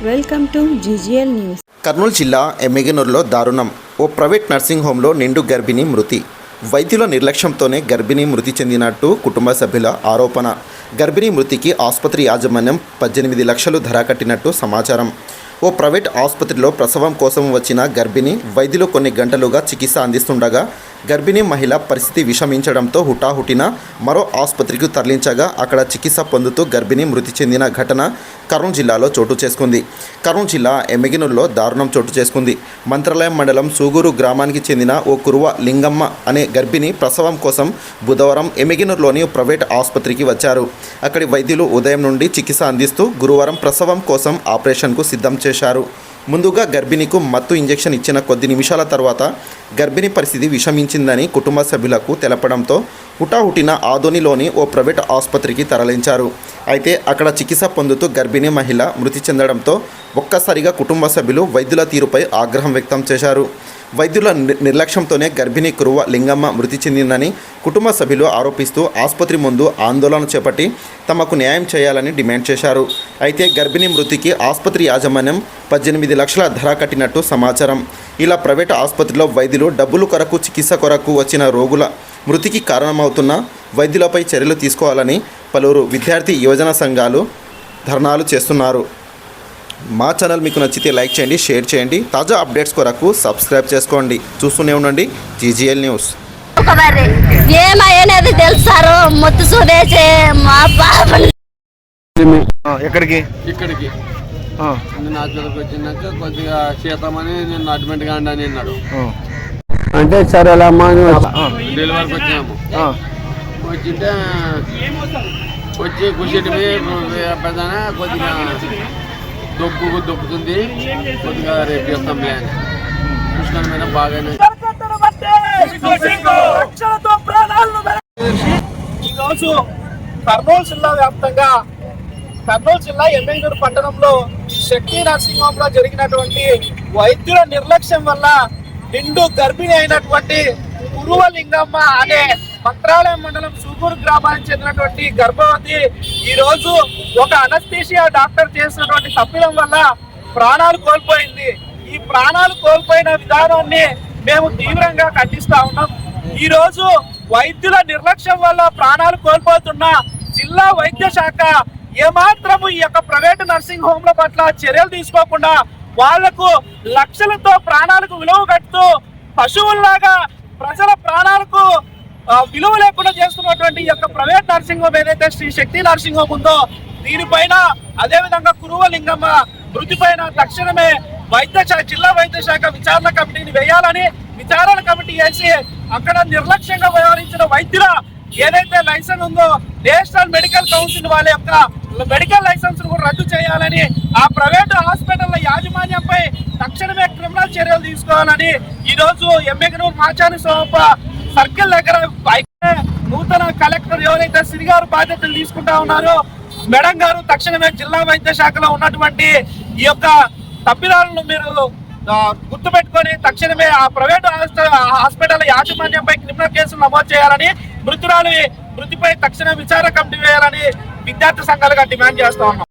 Welcome to GGL news. Kurnool జిల్లా ఎమ్మిగనూరులో దారుణం. ఓ private nursing హోంలో నిండు గర్భిణి మృతి. వైద్యుల నిర్లక్ష్యంతోనే గర్భిణి మృతి చెందినట్టు కుటుంబ సభ్యుల ఆరోపణ. గర్భిణి మృతికి ఆసుపత్రి యాజమాన్యం 18 లక్షలు ధర కట్టినట్టు సమాచారం. ఓ ప్రైవేట్ ఆసుపత్రిలో ప్రసవం కోసం వచ్చిన గర్భిణి వైద్యులు కొన్ని గంటలుగా చికిత్స అందిస్తుండగా గర్భిణీ మహిళ పరిస్థితి విషమించడంతో హుటాహుటిన మరో ఆసుపత్రికి తరలించగా అక్కడ చికిత్స పొందుతూ గర్భిణి మృతి చెందిన ఘటన కర్నూలు జిల్లాలో చోటు చేసుకుంది. కర్నూలు జిల్లా ఎమ్మిగనూరులో దారుణం చోటు చేసుకుంది. మంత్రాలయం మండలం సూగూరు గ్రామానికి చెందిన ఓ కురువ లింగమ్మ అనే గర్భిణి ప్రసవం కోసం బుధవారం ఎమ్మిగనూరులోని ప్రైవేట్ ఆసుపత్రికి వచ్చారు. అక్కడి వైద్యులు ఉదయం నుండి చికిత్స అందిస్తూ గురువారం ప్రసవం కోసం ఆపరేషన్కు సిద్ధం చేశారు. ముందుగా గర్భిణికు మత్తు ఇంజెక్షన్ ఇచ్చిన కొద్ది నిమిషాల తర్వాత గర్భిణి పరిస్థితి విషమించిందని కుటుంబ సభ్యులకు తెలపడంతో హుటాహుటిన ఆదోనిలోని ఓ ప్రైవేట్ ఆసుపత్రికి తరలించారు. అయితే అక్కడ చికిత్స పొందుతూ గర్భిణీ మహిళ మృతి చెందడంతో ఒక్కసారిగా కుటుంబ సభ్యులు వైద్యుల తీరుపై ఆగ్రహం వ్యక్తం చేశారు. వైద్యుల నిర్లక్ష్యంతోనే గర్భిణీ కురువ లింగమ్మ మృతి చెందిందని కుటుంబ సభ్యులు ఆరోపిస్తూ ఆసుపత్రి ముందు ఆందోళన చేపట్టి తమకు న్యాయం చేయాలని డిమాండ్ చేశారు. అయితే గర్భిణీ మృతికి ఆసుపత్రి యాజమాన్యం 18 లక్షల ధర కట్టినట్టు సమాచారం. ఇలా ప్రైవేటు ఆసుపత్రిలో వైద్యులు డబ్బులు కొరకు చికిత్స కొరకు వచ్చిన రోగుల మృతికి కారణమవుతున్న వైద్యులపై చర్యలు తీసుకోవాలని పలువురు విద్యార్థి యువజన సంఘాలు ధర్నాలు చేస్తున్నారు. మా ఛానల్ మీకు నచ్చితే లైక్ చేయండి, షేర్ చేయండి. తాజా అప్డేట్స్ కొరకు సబ్స్క్రైబ్ చేసుకోండి. చూస్తూనే ఉండండి జీజీఎల్ న్యూస్. ఏమయ్యేది తెలుసారు మొత్తం సుదేశే మా పాప ఎక్కడికి ఇక్కడికి నేను హాస్పిటల్కి వచ్చినాక కొద్దిగా చేతామని నేను అడ్మిట్ కాండి అని అన్నాడు. అంటే సరే డెలివరీకి వచ్చాము. వచ్చింటే వచ్చి కూర్చుంటే పెద్దనే కొద్దిగా దొబ్బుతుంది, కొద్దిగా రేపు చేస్తాంలే అని చూసుకొని మీద బాగానే. ఈరోజు కర్నూలు జిల్లా వ్యాప్తంగా కర్నూలు జిల్లా ఎమ్మిగనూరు పట్టణంలో శక్తి నర్సింగ్ హోమ్ లో జరిగినటువంటి వైద్యుల నిర్లక్ష్యం వల్ల నిండు గర్భిణి అయినటువంటి కురువ లింగమ్మ అనే మంత్రాలయం మండలం సూగూరు గ్రామానికి చెందినటువంటి గర్భవతి ఈ రోజు ఒక అనస్థీషియా డాక్టర్ చేసినటువంటి తప్పిదం వల్ల ప్రాణాలు కోల్పోయింది. ఈ ప్రాణాలు కోల్పోయిన విధానాన్ని మేము తీవ్రంగా ఖండిస్తా ఉన్నాం. ఈ రోజు వైద్యుల నిర్లక్ష్యం వల్ల ప్రాణాలు కోల్పోతున్న జిల్లా వైద్య శాఖ ఏమాత్రము ఈ యొక్క ప్రైవేటు నర్సింగ్ హోమ్ల పట్ల చర్యలు తీసుకోకుండా వాళ్లకు లక్షలతో ప్రాణాలకు విలువ కడుతూ పశువుల్లాగా ప్రజల ప్రాణాలకు విలువ లేకుండా చేస్తున్నటువంటి ఈ యొక్క ప్రైవేట్ నర్సింగ్ హోమ్ ఏదైతే శ్రీ శక్తి నర్సింగ్ హోమ్ ఉందో దీనిపైన అదేవిధంగా కురువ లింగమ్మ మృతి పైన తక్షణమే జిల్లా వైద్య శాఖ విచారణ కమిటీని వేయాలని విచారణ కమిటీ వేసి అక్కడ నిర్లక్ష్యంగా వ్యవహరించిన వైద్యుల ఏదైతే లైసెన్స్ ఉందో నేషనల్ మెడికల్ కౌన్సిల్ వాళ్ళ యొక్క మెడికల్ లైసెన్స్ కూడా రద్దు చేయాలని, ఆ ప్రైవేటు హాస్పిటల్ యాజమాన్యంపై తక్షణమే క్రిమినల్ చర్యలు తీసుకోవాలని ఈ రోజు ఎమ్మిగనూరు మాచాని సోమప్ప సర్కిల్ దగ్గర నూతన కలెక్టర్ ఎవరైతే సిరిగారు బాధ్యతలు తీసుకుంటా ఉన్నారో మేడం గారు తక్షణమే జిల్లా వైద్య శాఖలో ఉన్నటువంటి ఈ యొక్క తప్పిదాలను మీరు గుర్తుపెట్టుకొని తక్షణమే ఆ ప్రైవేట్ హాస్పిటల్ యాజమాన్యంపై క్రిమినల్ కేసులు నమోదు చేయాలని, మృతిపై తక్షణ విచారణ కమిటీ వేయాలని విద్యార్థి సంఘాలుగా డిమాండ్ చేస్తా ఉన్నాం.